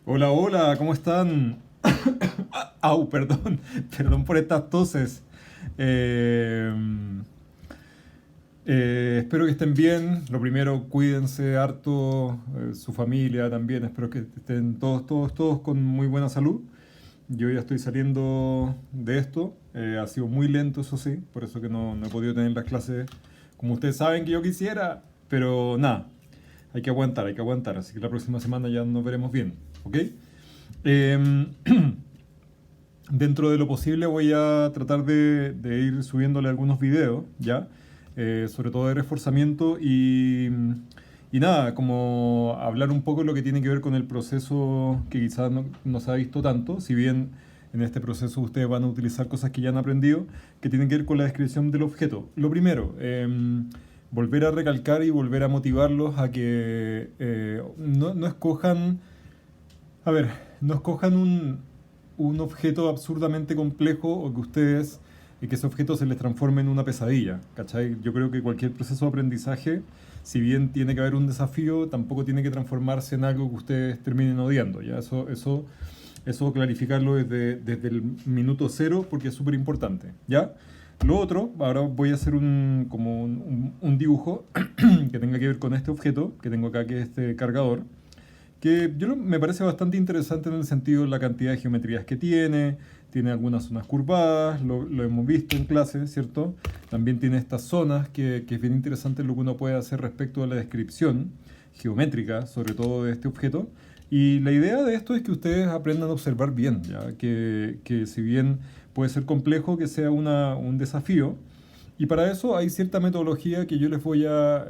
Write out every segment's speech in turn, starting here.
Hola, hola, ¿cómo están? Au, perdón, perdón por estas toses. Eh, Espero que estén bien. Lo primero, cuídense harto, su familia también. Espero que estén todos con muy buena salud. Yo ya estoy saliendo de esto. Ha sido muy lento, eso sí, por eso que no he podido tener las clases como ustedes saben que yo quisiera. Pero nada, hay que aguantar, hay que aguantar. Así que la próxima semana ya nos veremos bien, ¿ok? Eh, Dentro de lo posible voy a tratar de ir subiéndole algunos videos, ¿ya? Sobre todo de reforzamiento y nada, como hablar un poco de lo que tiene que ver con el proceso que quizás no se ha visto tanto, si bien en este proceso ustedes van a utilizar cosas que ya han aprendido, que tienen que ver con la descripción del objeto. Lo primero, volver a recalcar y volver a motivarlos a que no escojan, a ver, no escojan un objeto absurdamente complejo o que ustedes, y que ese objeto se les transforme en una pesadilla, ¿cachai? Yo creo que cualquier proceso de aprendizaje, si bien tiene que haber un desafío, tampoco tiene que transformarse en algo que ustedes terminen odiando, ¿ya? Eso clarificarlo desde el minuto cero porque es súper importante, ¿ya? Lo otro, ahora voy a hacer un dibujo que tenga que ver con este objeto que tengo acá, que es este cargador, que me parece bastante interesante en el sentido de la cantidad de geometrías que tiene algunas zonas curvadas, lo hemos visto en clase, ¿cierto? También tiene estas zonas que es bien interesante lo que uno puede hacer respecto a la descripción geométrica, sobre todo de este objeto. Y la idea de esto es que ustedes aprendan a observar bien, ¿ya? Que si bien puede ser complejo, que sea un desafío. Y para eso hay cierta metodología que yo les voy a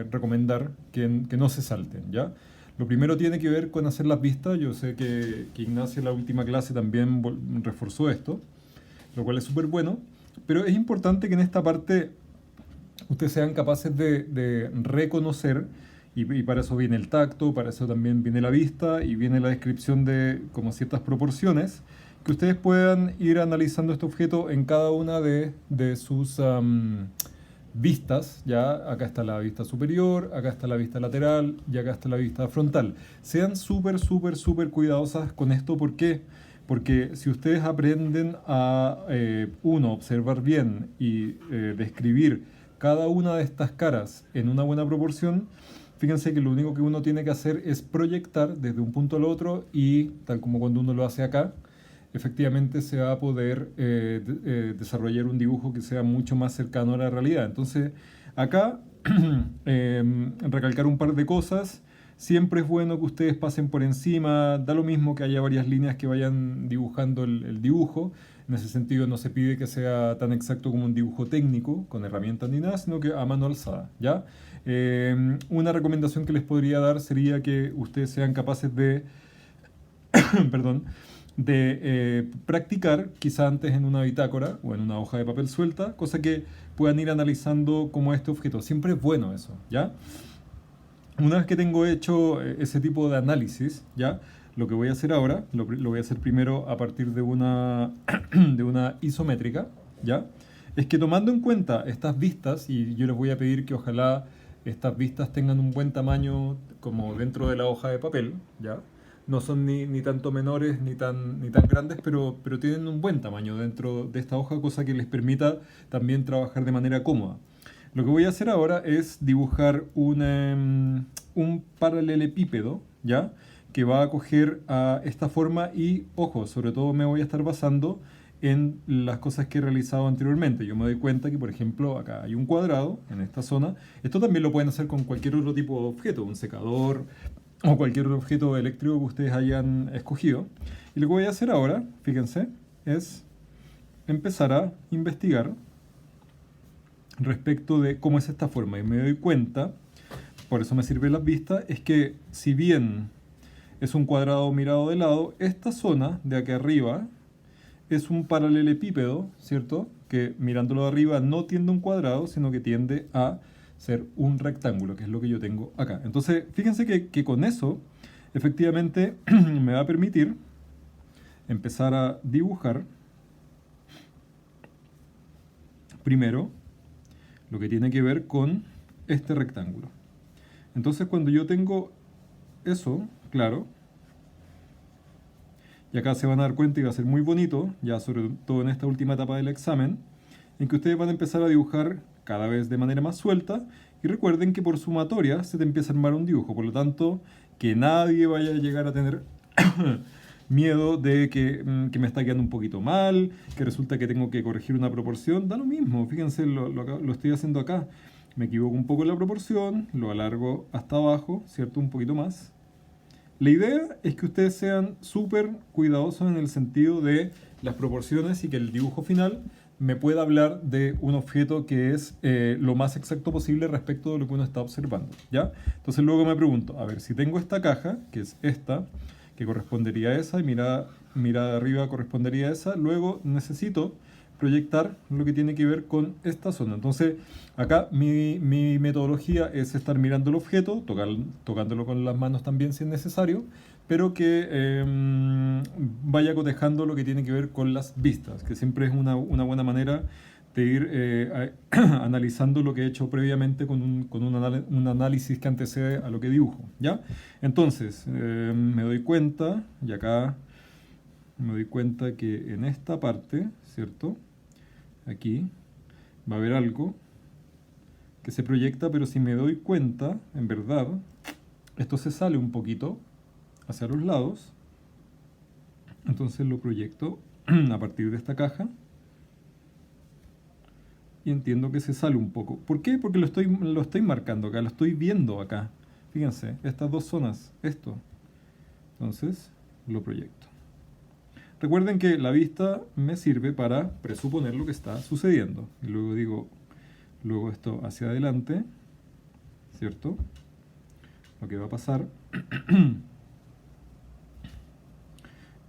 recomendar que no se salten, ¿ya? Lo primero tiene que ver con hacer las vistas. Yo sé que Ignacio en la última clase también reforzó esto, lo cual es súper bueno. Pero es importante que en esta parte ustedes sean capaces de reconocer, y para eso viene el tacto, para eso también viene la vista y viene la descripción de como ciertas proporciones, que ustedes puedan ir analizando este objeto en cada una de sus vistas. Ya acá está la vista superior, acá está la vista lateral y acá está la vista frontal. Sean súper cuidadosas con esto. ¿Por qué? Porque si ustedes aprenden a, uno, observar bien y describir cada una de estas caras en una buena proporción, fíjense que lo único que uno tiene que hacer es proyectar desde un punto al otro y, tal como cuando uno lo hace acá, efectivamente se va a poder desarrollar un dibujo que sea mucho más cercano a la realidad. Entonces, acá, recalcar un par de cosas. Siempre es bueno que ustedes pasen por encima, da lo mismo que haya varias líneas que vayan dibujando el dibujo. En ese sentido no se pide que sea tan exacto como un dibujo técnico, con herramientas ni nada, sino que a mano alzada, ¿ya? Una recomendación que les podría dar sería que ustedes sean capaces de, perdón, de practicar, quizá antes en una bitácora o en una hoja de papel suelta, cosa que puedan ir analizando como este objeto. Siempre es bueno eso, ¿ya? Una vez que tengo hecho ese tipo de análisis, ¿ya? Lo que voy a hacer ahora, lo voy a hacer primero a partir de de una isométrica, ¿ya? Es que tomando en cuenta estas vistas, y yo les voy a pedir que ojalá estas vistas tengan un buen tamaño como dentro de la hoja de papel, ¿ya? No son ni tanto menores ni tan grandes, pero tienen un buen tamaño dentro de esta hoja, cosa que les permita también trabajar de manera cómoda. Lo que voy a hacer ahora es dibujar un paralelepípedo, ¿ya? Que va a coger a esta forma y, ojo, sobre todo me voy a estar basando en las cosas que he realizado anteriormente. Yo me doy cuenta que, por ejemplo, acá hay un cuadrado en esta zona. Esto también lo pueden hacer con cualquier otro tipo de objeto, un secador o cualquier otro objeto eléctrico que ustedes hayan escogido. Y lo que voy a hacer ahora, fíjense, es empezar a investigar respecto de cómo es esta forma. Y me doy cuenta, por eso me sirven las vistas, es que si bien es un cuadrado mirado de lado, esta zona de aquí arriba es un paralelepípedo, ¿cierto? Que mirándolo de arriba no tiende a un cuadrado, sino que tiende a ser un rectángulo, que es lo que yo tengo acá. Entonces, fíjense que con eso, efectivamente, me va a permitir empezar a dibujar primero lo que tiene que ver con este rectángulo. Entonces, cuando yo tengo eso, claro, Y acá se van a dar cuenta y va a ser muy bonito, ya sobre todo en esta última etapa del examen, en que ustedes van a empezar a dibujar cada vez de manera más suelta y recuerden que por sumatoria se te empieza a armar un dibujo, por lo tanto que nadie vaya a llegar a tener miedo de que me está quedando un poquito mal, que resulta que tengo que corregir una proporción, da lo mismo, fíjense, lo estoy haciendo acá, me equivoco un poco en la proporción, lo alargo hasta abajo, ¿cierto? Un poquito más. La idea es que ustedes sean súper cuidadosos en el sentido de las proporciones y que el dibujo final me pueda hablar de un objeto que es lo más exacto posible respecto de lo que uno está observando, ¿ya? Entonces luego me pregunto, a ver, si tengo esta caja, que es esta, que correspondería a esa, y mirada arriba correspondería a esa, luego necesito proyectar lo que tiene que ver con esta zona. Entonces, acá mi metodología es estar mirando el objeto, tocándolo con las manos también si es necesario, pero que vaya cotejando lo que tiene que ver con las vistas, que siempre es una buena manera de ir analizando lo que he hecho previamente con un análisis que antecede a lo que dibujo, ¿ya? Entonces, me doy cuenta, y acá me doy cuenta que en esta parte, ¿cierto? Aquí va a haber algo que se proyecta, pero si me doy cuenta, en verdad, esto se sale un poquito hacia los lados, entonces lo proyecto a partir de esta caja y entiendo que se sale un poco. ¿Por qué? Porque lo estoy marcando acá, lo estoy viendo acá. Fíjense, estas dos zonas, esto. Entonces, lo proyecto. Recuerden que la vista me sirve para presuponer lo que está sucediendo. Y luego digo, luego esto hacia adelante, ¿cierto? Lo que va a pasar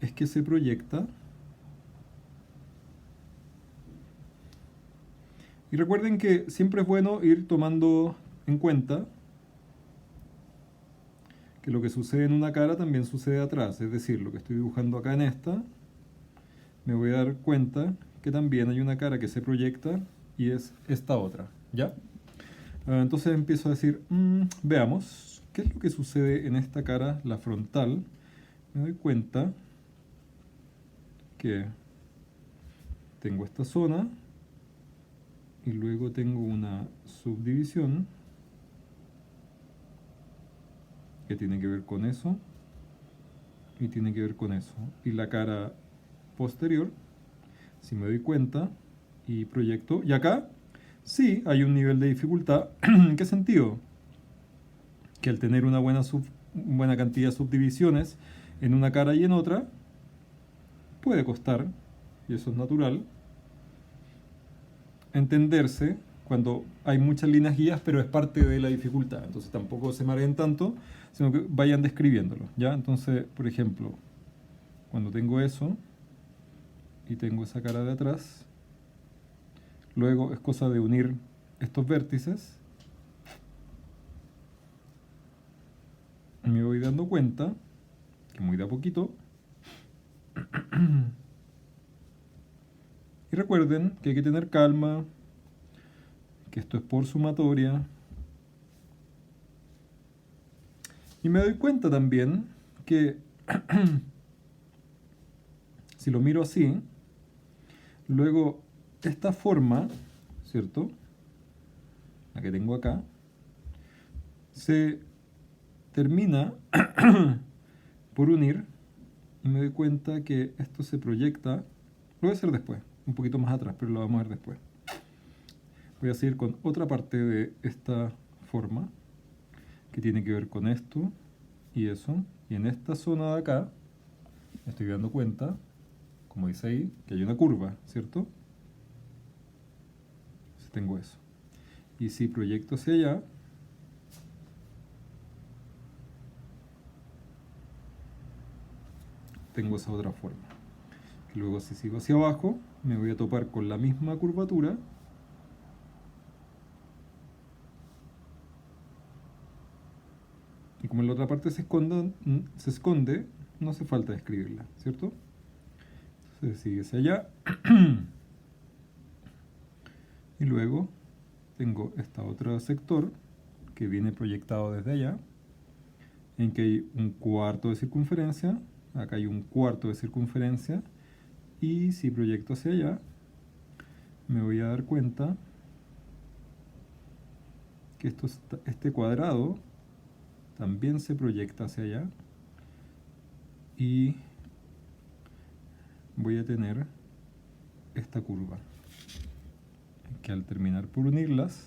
es que se proyecta. Y recuerden que siempre es bueno ir tomando en cuenta que lo que sucede en una cara también sucede atrás. Es decir, lo que estoy dibujando acá en esta, me voy a dar cuenta que también hay una cara que se proyecta y es esta otra, ¿ya? Entonces empiezo a decir, veamos, ¿qué es lo que sucede en esta cara, la frontal? Me doy cuenta que tengo esta zona y luego tengo una subdivisión que tiene que ver con eso y tiene que ver con eso. Y la cara posterior, si me doy cuenta y proyecto, y acá sí hay un nivel de dificultad. ¿En qué sentido? Que al tener una buena cantidad de subdivisiones en una cara y en otra, puede costar, y eso es natural, entenderse cuando hay muchas líneas guías, pero es parte de la dificultad. Entonces tampoco se mareen tanto, sino que vayan describiéndolo, ¿ya? Entonces, por ejemplo, cuando tengo eso y tengo esa cara de atrás, luego es cosa de unir estos vértices. Me voy dando cuenta que muy de a poquito. Y recuerden que hay que tener calma, que esto es por sumatoria. Y me doy cuenta también que si lo miro así, luego esta forma, ¿cierto? La que tengo acá, se termina por unir y me doy cuenta que esto se proyecta. Lo voy a hacer después, un poquito más atrás, pero lo vamos a ver después. Voy a seguir con otra parte de esta forma que tiene que ver con esto y eso. Y en esta zona de acá me estoy dando cuenta, como dice ahí, que hay una curva, ¿cierto? Entonces tengo eso. Y si proyecto hacia allá, tengo esa otra forma. Luego si sigo hacia abajo, me voy a topar con la misma curvatura. Y como en la otra parte se esconde, no hace falta escribirla, ¿cierto? Entonces sigue hacia allá. Y luego tengo este otro sector que viene proyectado desde allá, en que hay un cuarto de circunferencia acá hay un cuarto de circunferencia, y si proyecto hacia allá, me voy a dar cuenta que este cuadrado también se proyecta hacia allá, y voy a tener esta curva, que al terminar por unirlas,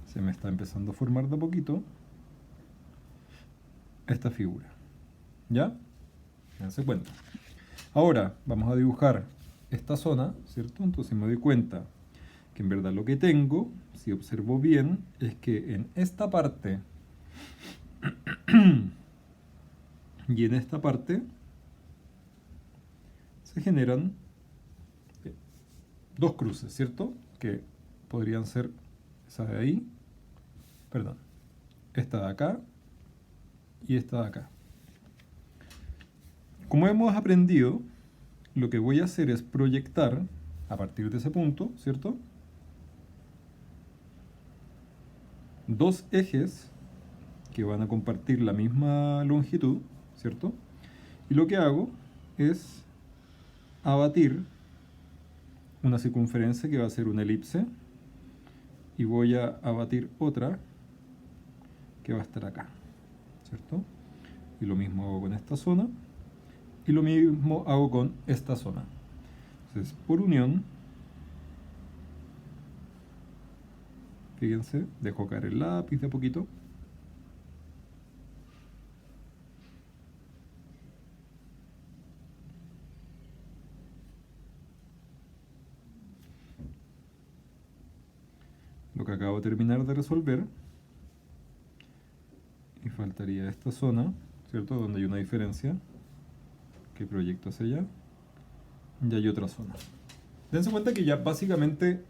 se me está empezando a formar de a poquito esta figura. ¿Ya? Dense cuenta. Ahora vamos a dibujar esta zona, ¿cierto? Entonces me doy cuenta que en verdad lo que tengo, si observo bien, es que en esta parte y en esta parte se generan dos cruces, ¿cierto? Que podrían ser esa de ahí, perdón, esta de acá y esta de acá. Como hemos aprendido, lo que voy a hacer es proyectar a partir de ese punto, ¿cierto? Dos ejes que van a compartir la misma longitud, ¿cierto? Y lo que hago es abatir una circunferencia que va a ser una elipse, y voy a abatir otra que va a estar acá, ¿cierto? Y lo mismo hago con esta zona, y lo mismo hago con esta zona. Entonces, por unión, fíjense, dejo caer el lápiz de a poquito. Lo que acabo de terminar de resolver, y faltaría esta zona, ¿cierto? Donde hay una diferencia que proyecto hacia allá, y hay otra zona. Dense cuenta que ya básicamente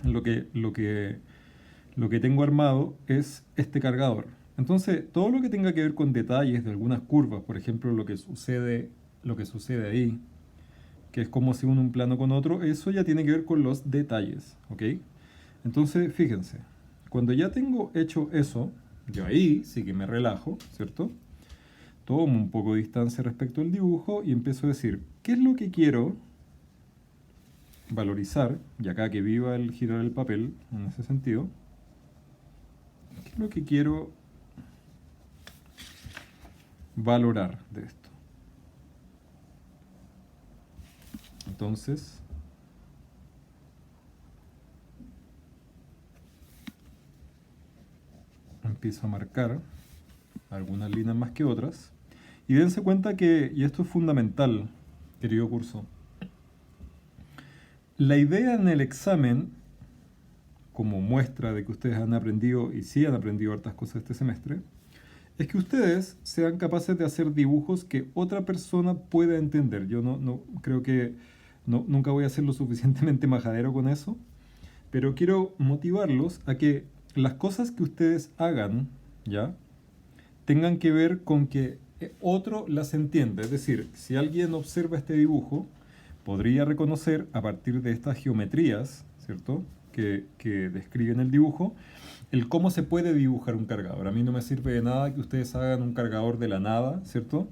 lo que tengo armado es este cargador. Entonces, todo lo que tenga que ver con detalles de algunas curvas, por ejemplo, lo que sucede ahí, que es cómo se une un plano con otro, eso ya tiene que ver con los detalles, ¿ok? Entonces, fíjense, cuando ya tengo hecho eso, yo ahí sí que me relajo, ¿cierto? Tomo un poco de distancia respecto al dibujo y empiezo a decir, ¿qué es lo que quiero valorizar? Y acá que viva el girar el papel, en ese sentido. ¿Qué es lo que quiero valorar de esto? Entonces, empiezo a marcar algunas líneas más que otras. Y dense cuenta que, y esto es fundamental, querido curso, la idea en el examen, como muestra de que ustedes han aprendido, y sí han aprendido hartas cosas este semestre, es que ustedes sean capaces de hacer dibujos que otra persona pueda entender. Yo no creo que nunca voy a ser lo suficientemente majadero con eso, pero quiero motivarlos a que las cosas que ustedes hagan, ¿ya?, tengan que ver con que otro las entienda. Es decir, si alguien observa este dibujo, podría reconocer a partir de estas geometrías, ¿cierto?, que describen el dibujo, el cómo se puede dibujar un cargador. A mí no me sirve de nada que ustedes hagan un cargador de la nada, ¿cierto?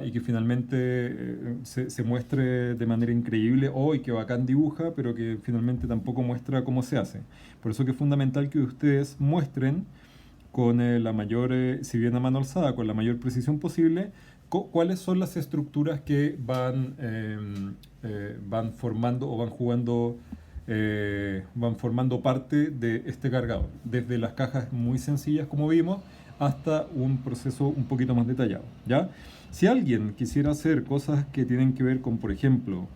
Y que finalmente se muestre de manera increíble, ¡oh, qué bacán dibuja!, pero que finalmente tampoco muestra cómo se hace. Por eso que es fundamental que ustedes muestren con la mayor, si bien a mano alzada, con la mayor precisión posible, cuáles son las estructuras que van formando o van formando parte de este cargador, desde las cajas muy sencillas como vimos hasta un proceso un poquito más detallado, ¿ya? Si alguien quisiera hacer cosas que tienen que ver con, por ejemplo,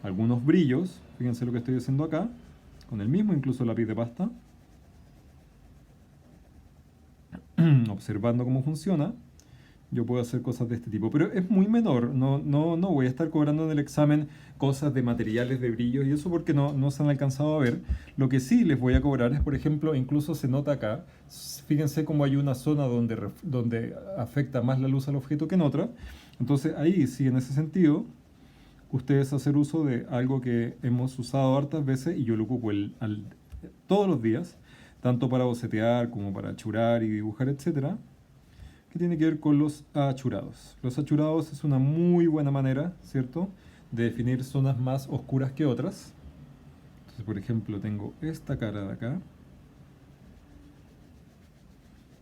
algunos brillos, fíjense lo que estoy haciendo acá, con el mismo incluso lápiz de pasta, observando cómo funciona, yo puedo hacer cosas de este tipo, pero es muy menor. No voy a estar cobrando en el examen cosas de materiales, de brillos y eso, porque no se han alcanzado a ver. Lo que sí les voy a cobrar es, por ejemplo, incluso se nota acá, fíjense cómo hay una zona donde afecta más la luz al objeto que en otra. Entonces ahí sí, en ese sentido, ustedes hacer uso de algo que hemos usado hartas veces, y yo lo ocupo todos los días, tanto para bocetear como para achurar y dibujar, etcétera, que tiene que ver con los achurados. Los achurados es una muy buena manera, ¿cierto?, de definir zonas más oscuras que otras. Entonces, por ejemplo, tengo esta cara de acá.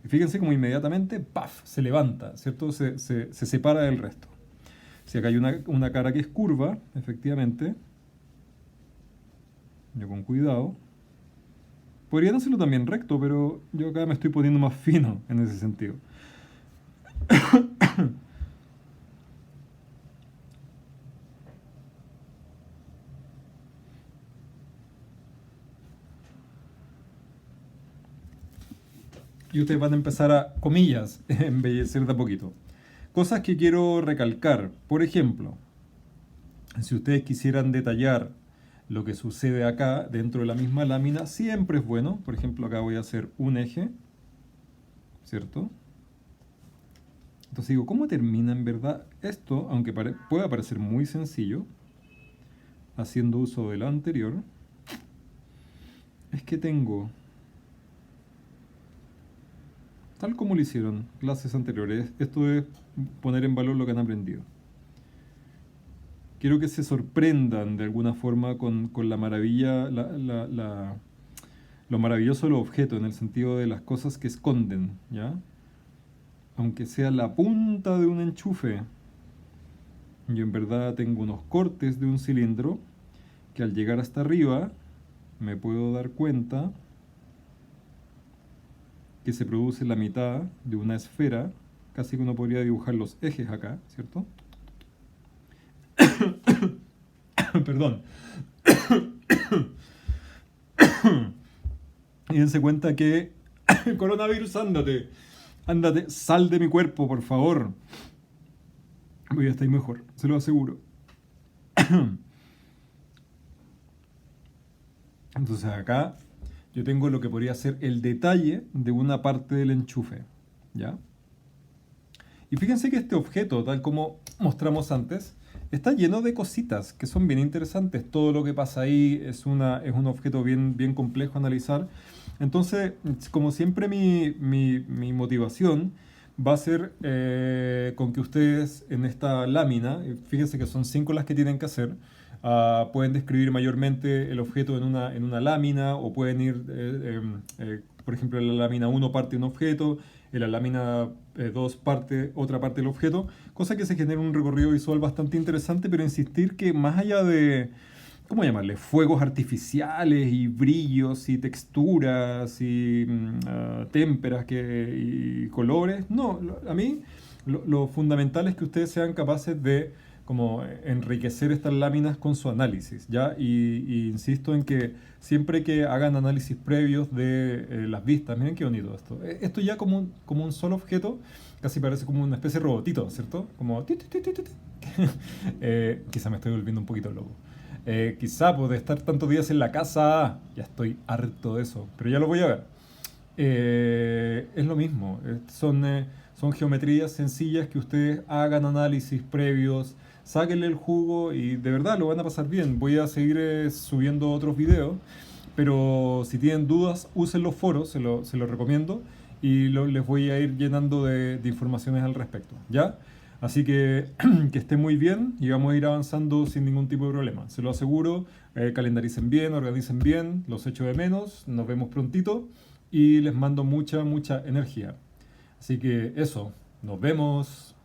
Y fíjense cómo inmediatamente, ¡paf!, se levanta, ¿cierto? Se separa del resto. Si acá hay una cara que es curva, efectivamente, yo con cuidado, podrían hacerlo también recto, pero yo acá me estoy poniendo más fino en ese sentido. Y ustedes van a empezar a, comillas, embellecer de a poquito. Cosas que quiero recalcar. Por ejemplo, si ustedes quisieran detallar lo que sucede acá dentro de la misma lámina, siempre es bueno. Por ejemplo, acá voy a hacer un eje, ¿cierto? Entonces digo, ¿cómo termina en verdad esto? Aunque pueda parecer muy sencillo, haciendo uso de lo anterior, es que tengo, tal como lo hicieron clases anteriores, esto es poner en valor lo que han aprendido. Quiero que se sorprendan de alguna forma con la maravilla, lo maravilloso de los objetos, en el sentido de las cosas que esconden, ¿ya? Aunque sea la punta de un enchufe, yo en verdad tengo unos cortes de un cilindro que al llegar hasta arriba me puedo dar cuenta que se produce la mitad de una esfera, casi que uno podría dibujar los ejes acá, ¿cierto? Perdón. Y dense cuenta que coronavirus, ándate, ándate, sal de mi cuerpo, por favor. Voy a estar mejor, se lo aseguro. Entonces acá yo tengo lo que podría ser el detalle de una parte del enchufe, ¿ya? Y fíjense que este objeto, tal como mostramos antes, está lleno de cositas que son bien interesantes. Todo lo que pasa ahí es un objeto bien complejo a analizar. Entonces, como siempre, mi motivación va a ser con que ustedes en esta lámina, fíjense que son 5 las que tienen que hacer, pueden describir mayormente el objeto en una lámina, o pueden ir, por ejemplo, en la lámina 1 parte un objeto, en la lámina 2 parte otra parte del objeto, cosa que se genera un recorrido visual bastante interesante, pero insistir que más allá de, ¿cómo llamarle?, fuegos artificiales y brillos y texturas y témperas y colores, no, a mí lo fundamental es que ustedes sean capaces de como enriquecer estas láminas con su análisis, ¿ya? Y insisto en que siempre que hagan análisis previos de las vistas, miren qué bonito esto. Esto ya como un solo objeto, casi parece como una especie de robotito, ¿cierto? Como... quizá me estoy volviendo un poquito loco. Quizá pues, de estar tantos días en la casa, ya estoy harto de eso, pero ya lo voy a ver. Es lo mismo, son geometrías sencillas que ustedes hagan análisis previos, sáquenle el jugo y de verdad lo van a pasar bien. Voy a seguir subiendo otros videos, pero si tienen dudas, usen los foros, se lo recomiendo, y les voy a ir llenando de informaciones al respecto, ¿ya? Así que que estén muy bien y vamos a ir avanzando sin ningún tipo de problema. Se lo aseguro, calendaricen bien, organicen bien, los echo de menos, nos vemos prontito y les mando mucha energía. Así que eso, nos vemos.